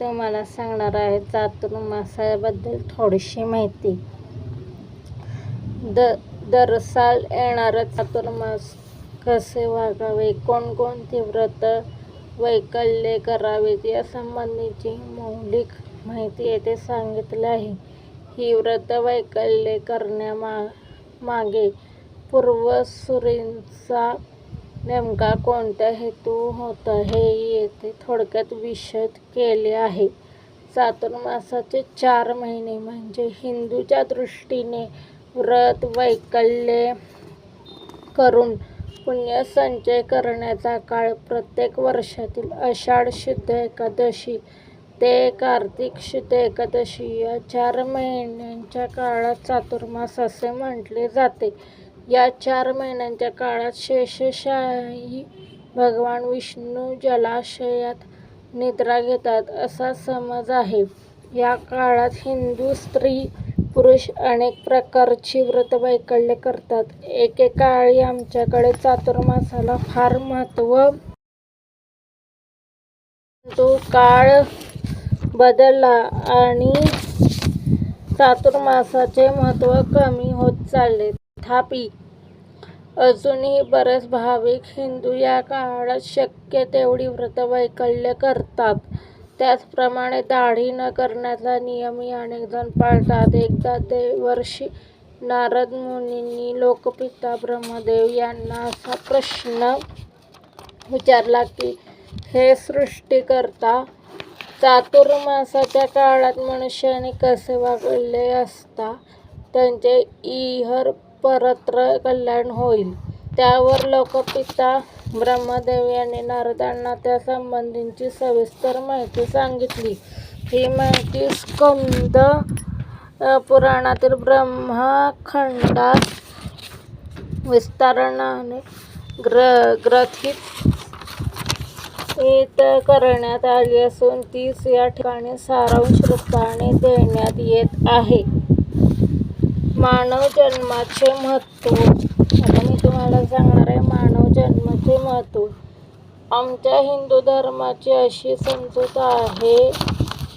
तुम्हाला सांगणार आहे चातुर्मासाबद्दल थोडीशी माहिती. दरसाल येणारा चातुर्मास कसे वागावे, कोणकोणती व्रत वैकल्ये करावीत यासंबंधीची मौलिक माहिती येथे सांगितली आहे. ही व्रत वैकल्ये करण्यामागे पूर्वसूरींचा नेमका कोणता हेतू होता हे येथे थोडक्यात विशद केले आहे. चातुर्मासाचे 4 महिने म्हणजे हिंदूच्या दृष्टीने व्रत वैकल्ये करून पुण्यसंचय करण्याचा काळ प्रत्येक वर्षातील आषाढ शुद्ध एकादशी ते कार्तिक शुद्ध एकादशी या 4 महिन्यांच्या काळात चातुर्मास असे म्हटले जाते. या 4 महिन्यांच्या काळात शेषशायी भगवान विष्णू जलाशयात निद्रा घेतात असा समज आहे. या काळात हिंदू स्त्री पुरुष अनेक प्रकारची व्रत वैकल्ये करतात. एकेकाळी आमच्याकडे चातुर्मासाला फार महत्त्व परंतु काळ बदलला आणि चातुर्मासाचे महत्त्व कमी होत चालले. तथापि अजूनही बरेच भाविक हिंदू या काळात शक्य तेवढी व्रत वैकल्ये करतात. त्याचप्रमाणे दाढी न करण्याचा नियमही अनेक जण पाळतात. एकदा देवर्षी नारद मुनींनी लोकपिता ब्रह्मदेव यांना असा प्रश्न विचारला की, हे सृष्टिकर्ता, चातुर्मासाच्या काळात मनुष्याने कसे वागले असता त्यांचे इहर परत्र कल्याण होईल. त्यावर लोकपिता ब्रह्मदेव यांनी नारदांना त्या संबंधीची सविस्तर माहिती सांगितली. ही माहिती स्कंद पुराणातील ब्रह्मखंडात विस्ताराने ग्रथित करण्यात आली असून तीच या ठिकाणी सारांश रूपाने देण्यात येत आहे. मानव जन्माचे महत्त्व. आता मी तुम्हाला सांगणार आहे मानव जन्माचे महत्त्व. आमच्या हिंदू धर्माची अशी समजूत आहे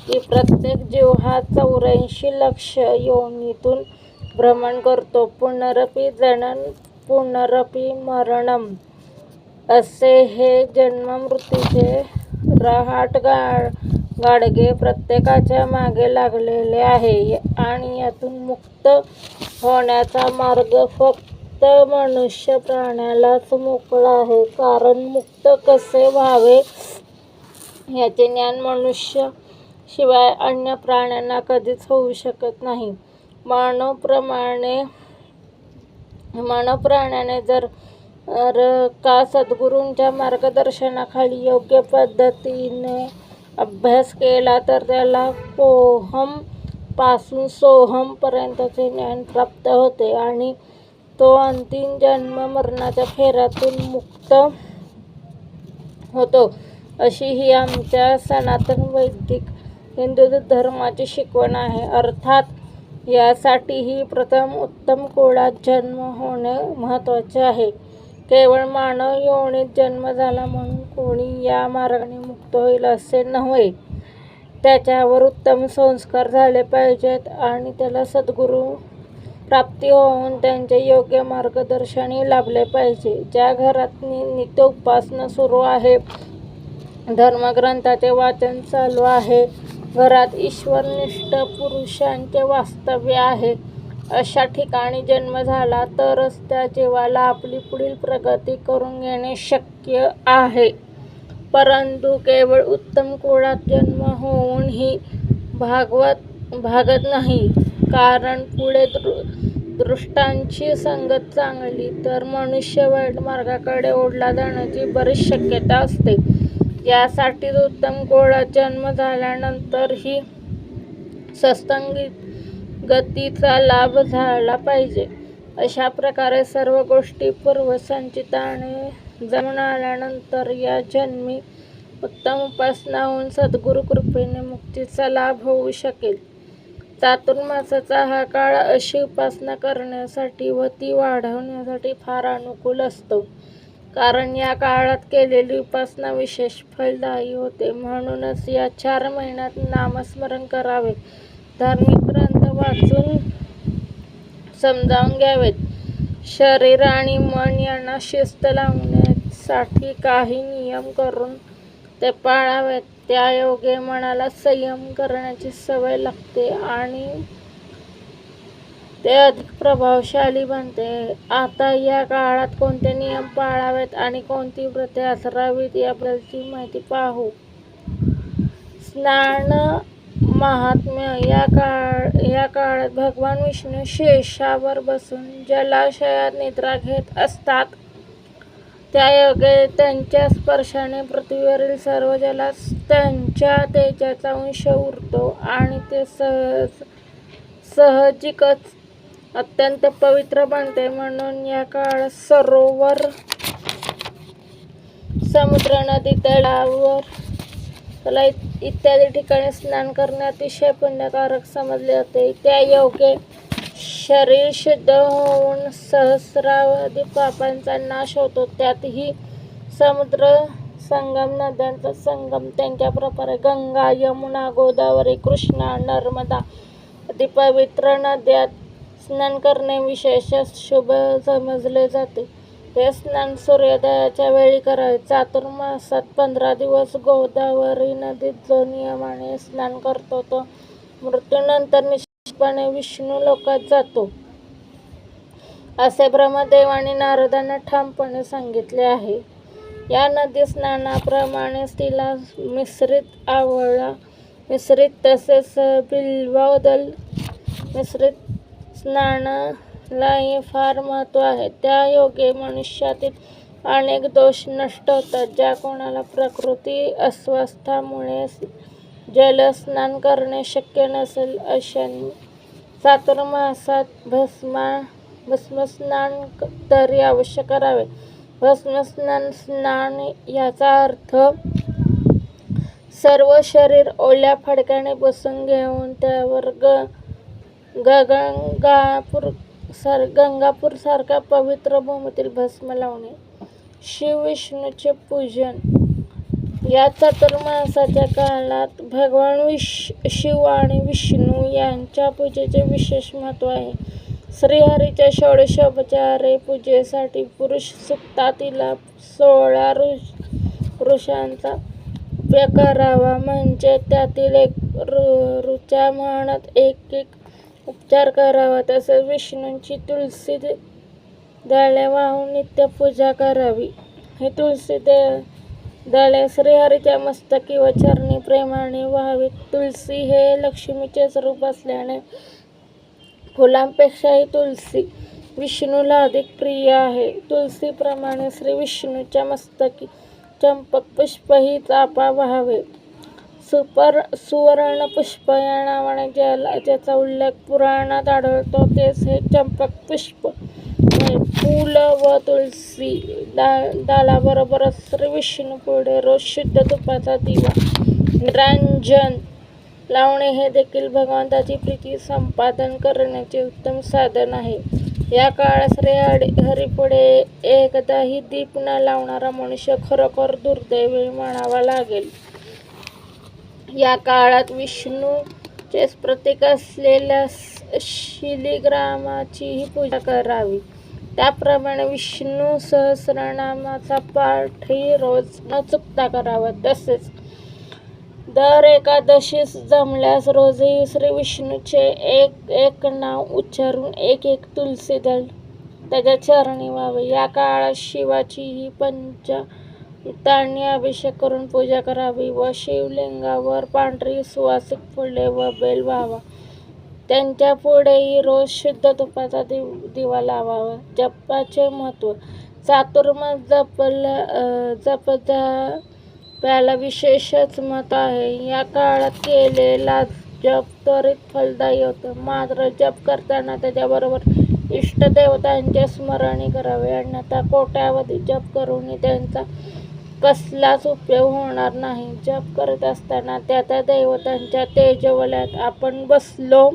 की प्रत्येक जीव हा 84 लक्ष योनीतून भ्रमण करतो. पुनरपि जनन पुनरपि मरणम असे हे जन्ममृत्यूचे रहाटगाडगे प्रत्येकाच्या मागे लागलेले आहे आणि यातून मुक्त होण्याचा मार्ग फक्त मनुष्य प्राण्यालाच मोकळा आहे. कारण मुक्त कसे व्हावे याचे ज्ञान मनुष्य शिवाय अन्य प्राण्यांना कधीच होऊ शकत नाही. मानव प्राण्याने जर का सद्गुरूंच्या मार्गदर्शनाखाली योग्य पद्धतीने अभ्यास केला तर त्याला कोहम पासून सोहम पर्यंतचे ज्ञान प्राप्त होते आणि तो अंतिम जन्म मरणाच्या फेऱ्यातून मुक्त होतो. अशी ही आमच्या सनातन वैदिक हिंदू धर्माची शिकवण आहे. अर्थात यासाठीही प्रथम उत्तम कुळात जन्म होणे महत्त्वाचे आहे. केवळ मानव योनीत जन्म झाला म्हणून कोणी या मार्गाने मुक्त होईल असे नव्हे. त्याच्यावर उत्तम संस्कार झाले पाहिजेत आणि त्याला सद्गुरू प्राप्ती होऊन त्यांचे योग्य मार्गदर्शनही लाभले पाहिजे. ज्या घरात नित्य उपासना सुरू आहे, धर्मग्रंथाचे वाचन चालू आहे, घरात ईश्वरनिष्ठ पुरुषांचे वास्तव्य आहे, अशा ठिकाणी जन्म झाला तरच त्या जीवाला आपली पुढील प्रगती करून घेणे शक्य आहे. परंतु केवळ उत्तम कुळात जन्म होऊनही भागत नाही. कारण पुढे दुष्टांची संगत चांगली तर मनुष्य वाईट मार्गाकडे ओढला जाण्याची बरीच शक्यता असते. यासाठीच उत्तम कुळात जन्म झाल्यानंतरही सत्संगीत गतीचा लाभ झाला पाहिजे. अशा प्रकारे सर्व गोष्टी पूर्वसंचिताने जमून आल्यानंतर या जन्मी उत्तम उपासना होऊन सद्गुरू कृपेने मुक्तीचा लाभ होऊ शकेल. चातुर्मासाचा हा काळ अशी उपासना करण्यासाठी व ती वाढवण्यासाठी फार अनुकूल असतो. कारण या काळात केलेली उपासना विशेष फलदायी होते. म्हणूनच या 4 महिन्यात नामस्मरण करावे. धार्मिक ग्रंथ वाचून समजावून घ्यावेत. शरीर आणि मन यांना शिस्त लावण्यासाठी काही नियम करून ते पाळावेत. त्यायोगे मनाला संयम करण्याची सवय लागते आणि ते अधिक प्रभावशाली बनते. आता या काळात कोणते नियम पाळावेत आणि कोणती व्रते आचरावीत याबद्दलची माहिती पाहू. स्नान महात्म्य. या काळात भगवान विष्णू शेषावर बसून जलाशयात निद्रा घेत असतात. त्यायोगे त्यांच्या स्पर्शाने पृथ्वीवरील सर्व जलात त्यांच्या तेजाचा अंश उरतो आणि ते सहजिकच अत्यंत पवित्र बनते. म्हणून या काळात सरोवर, समुद्र, नदी, तलाव इत्यादी ठिकाणी स्नान करणे अतिशय पुण्यकारक समजले जाते. त्यायोगे शरीर शुद्ध होऊन सहस्रावधी पापांचा नाश होतो. त्यातही समुद्र संगम, नद्यांचा संगम, त्यांच्या प्रकारे गंगा, यमुना, गोदावरी, कृष्णा, नर्मदा आदी पवित्र नद्यात स्नान करणे विशेष शुभ समजले जाते. हे स्नान सूर्योदयाच्या वेळी करावे. चातुर्मासात 15 दिवस गोदावरी नदीत जो नियमाने स्नान करतो तो मृत्यूनंतर निश्चितपणे विष्णू लोकात जातो, असे ब्रह्मदेवाने नारदांना ठामपणे सांगितले आहे. या नदी स्नानाप्रमाणेच तिला मिश्रित आवळा मिश्रित तसेच बिल्वदल मिश्रित स्नानालाही फार महत्त्व आहे. त्यायोगे मनुष्यातील अनेक दोष नष्ट होतात. ज्या कोणाला प्रकृती अस्वास्थ्यामुळे जलस्नान करणे शक्य नसेल अशांनी चातुर्मासात भस्मस्नान तरी अवश्य करावे. स्नान याचा अर्थ सर्व शरीर ओल्या फडक्याने पुसून घेऊन त्यावर गंगापूर सारख्या पवित्र भूमीतील भस्म लावणे. शिव विष्णूचे पूजन. या चातुर्मासाच्या काळात भगवान शिव आणि विष्णू यांच्या पूजेचे विशेष महत्त्व आहे. श्रीहरीच्या षोडशोपचारे पूजेसाठी पुरुष सूक्तातील 16 ऋषांचा उपयोग करावा. म्हणजे त्यातील ऋचा म्हणत एक उपचार करावा. तसेच विष्णूंची तुलसी दळे वाहून नित्य पूजा करावी. ही तुलसी दळे श्रीहरीच्या मस्तकी व चरणी प्रेमाने व्हावीत. तुलसी हे लक्ष्मीचेच रूप असल्याने फुलांपेक्षाही तुलसी विष्णूला अधिक प्रिय आहे. तुलसीप्रमाणे श्री विष्णूच्या मस्तकी चंपक पुष्प ही चाफा व्हावे. सुवर्ण पुष्प या नावाने ज्याचा उल्लेख पुराणात आढळतो तेच हे चंपक पुष्प. फूल व तुलसी दालाबरोबरच श्री विष्णू पुढे रोज शुद्ध तुपाचा दिवा निरांजन लावणे हे देखील भगवंताची प्रीती संपादन करण्याचे उत्तम साधन आहे. या काळात श्रीहरीपुढे एकदाही दीप न लावणारा मनुष्य खरोखर दुर्दैवी म्हणावा लागेल. या काळात विष्णूचेच प्रतीक असलेल्या शालिग्रामाचीही पूजा करावी. त्याप्रमाणे विष्णू सहस्रनामाचा पाठही रोज न चुकता करावा. तसेच दर एकादशीस जमल्यास रोजही श्री विष्णूचे एक नाव उच्चारून एक तुलसी दल त्याच्या चरणी व्हावे. या काळात शिवाचीही पंचामृतांनी अभिषेक करून पूजा करावी व शिवलिंगावर पांढरी सुवासिक फुले व बेल व्हावा. त्यांच्या पुढेही रोज शुद्ध तुपाचा दिवा लावावा. जपाचे महत्त्व. चातुर्मास जपाला विशेषच महत्त्व आहे. या काळात केलेला जप त्वरित फलदायी होतो. मात्र जप करताना त्याच्याबरोबर इष्टदेवतांचे स्मरणही करावे. अन्यथा कोट्यावधी जप करूनही त्यांचा कसलाच उपयोग होणार नाही. जप करत असताना त्या देवतांच्या तेजोवलयात आपण बसलो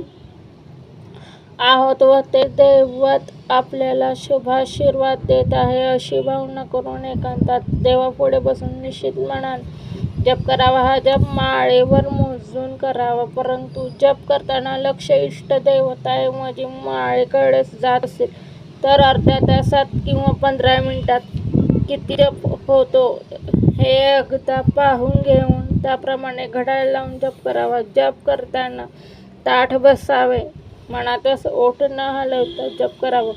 आहोत व ते दैवत आपल्याला शुभाशीर्वाद देत आहे अशी भावना करून एकांतात देवापुढे बसून निश्चित मनाने जप करावा. हा जप माळेवर मोजून करावा, परंतु जप करताना लक्ष इष्ट देवताऐवजी माळेकडे जात असेल तर अर्ध्या तासात किंवा 15 मिनिटात किती जप होतो हे एकदा पाहून घेऊन त्याप्रमाणे घड्याळ लावून जप करावा. जप करताना ताठ बसावे, मनातच ओठ न हलवता जप करावा.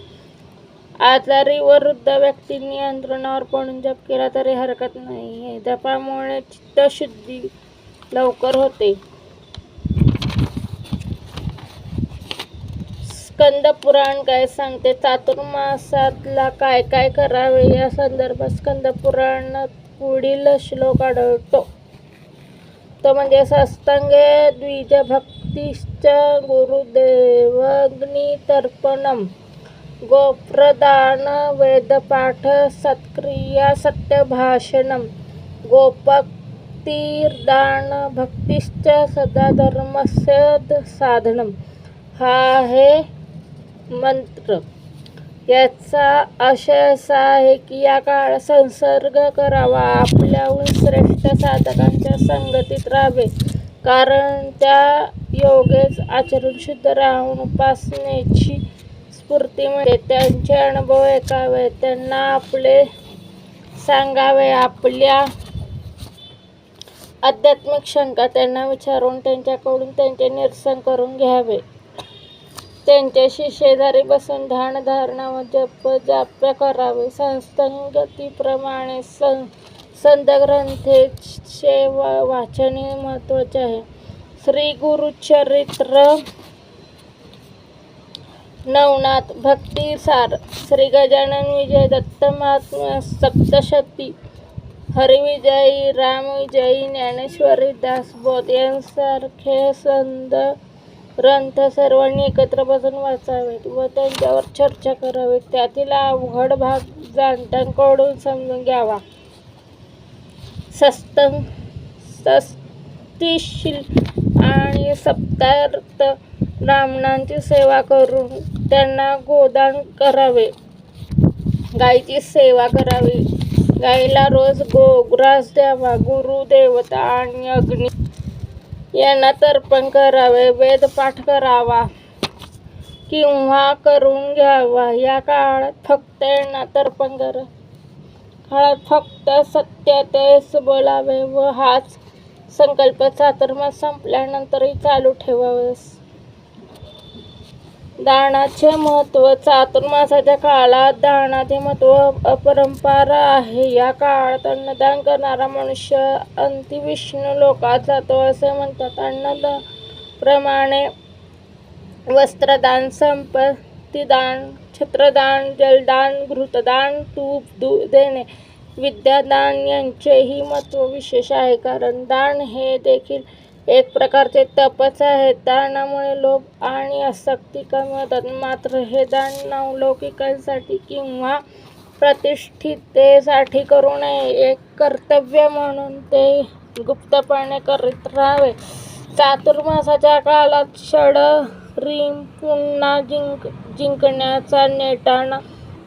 आजारी व वृद्ध व्यक्ती नियंत्रणावर पडून जप केला तरी हरकत नाही. जपामुळे चित्तशुद्धी लवकर होते. स्कंद पुराण काय सांगते? चातुर्मासातला काय काय करावे या संदर्भात स्कंद पुराणात पुढील श्लोक आढळतो. तो म्हणजे सत्संगे द्विजभक्तिश्च गुरुदेवाग्नितर्पणम गोप्रदान वेदपाठ सत्क्रिया सत्यभाषणम गोपक्तिर्दान भक्तिश्च सदा धर्मस्य साधनम. हा आहे मंत्र. याचा आशय असा आहे की या काळात संसर्ग करावा, आपल्याहून श्रेष्ठ साधकांच्या संगतीत राहावे, कारण त्या योगेच आचरण शुद्ध राहून उपासनेची स्फूर्ती मिळते. त्यांचे अनुभव ऐकावे, त्यांना आपले सांगावे, आपल्या आध्यात्मिक शंका त्यांना विचारून त्यांच्याकडून त्यांचे निरसन करून घ्यावे. त्यांच्याशी शेजारी बसून ध्यान धारणा व जप जाप्य करावे. संगतीप्रमाणे संत ग्रंथांचे वाचनही महत्त्वाचे आहे. श्री गुरुचरित्र नवनाथ भक्तिसार, श्री गजानन विजय दत्त महात्म्य सप्तशती, हरिविजयी, रामविजयी, ज्ञानेश्वरी, दासबोध यांसारखे संत ग्रंथ सर्वांनी एकत्र बसून वाचावेत व त्यांच्यावर चर्चा करावी. त्यातील अवघड भाग जाणत्यांकडून समजून घ्यावा. स्तुतिशील आणि सप्तार्थ ब्राह्मणांची सेवा करून त्यांना गोदान करावे. गायीची सेवा करावी. गायीला रोज गोग्रास द्यावा. गुरु देवता आणि अग्नी यांना तर्पण करावे. वेदपाठ करावा किंवा करून घ्यावा. या काळात फक्त यांना तर्पण काळात फक्त सत्य तेच बोलावे व हाच संकल्प चातुर्मास संपल्यानंतरही चालू ठेवावा. दानाचे महत्त्व. चातुर्मासाच्या काळात दानाचे महत्त्व अपरंपार आहे. या काळात अन्नदान करणारा मनुष्य अंतिविष्णू लोकात जातो असे म्हणतात. अन्नदानाप्रमाणे वस्त्रदान, संपत्तिदान, छत्रदान, जलदान, घृतदान, तूप देणे, विद्यादान यांचेही महत्त्व विशेष आहे, कारण दान हे देखील एक प्रकारचे तपच आहे. दानामुळे लोभ आणि आसक्ती कमी होतात. मात्र हे दान नावलौकिकांसाठी किंवा प्रतिष्ठितेसाठी करू नये. एक कर्तव्य म्हणून ते गुप्तपणे करीत राहावे. चातुर्मासाच्या काळात षड्रिम पुन्हा जिंकण्याचा नेटाने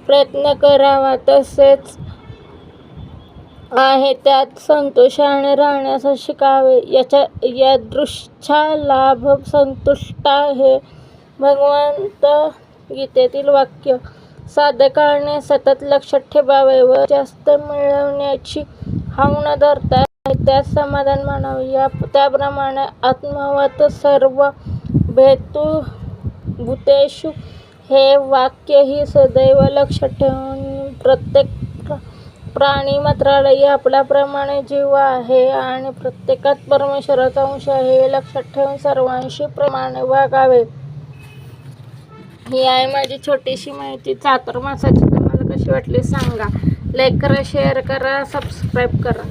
प्रयत्न करावा. तसेच आहे त्यात संतोषाने राहण्यास शिकावे. यादृच्छा लाभ संतुष्टा हे भगवंत गीतेतील वाक्य. साधकाने सतत लक्षात ठेवावे व जास्त मिळवण्याची हाव न धरता त्यात समाधान मानावे. त्याप्रमाणे आत्मवत सर्व भूतेषु हे वाक्यही सदैव लक्षात ठेवून प्रत्येक प्राणीमात्रालाही आपल्याप्रमाणे जीव आहे आणि प्रत्येकात परमेश्वराचा अंश आहे हे लक्षात ठेवून सर्वांशी प्रमाणे वागावे. ही आहे माझी छोटीशी माहिती चातुर्मासाची. तुम्हाला कशी वाटली सांगा. लाईक करा, शेअर करा, सबस्क्राईब करा.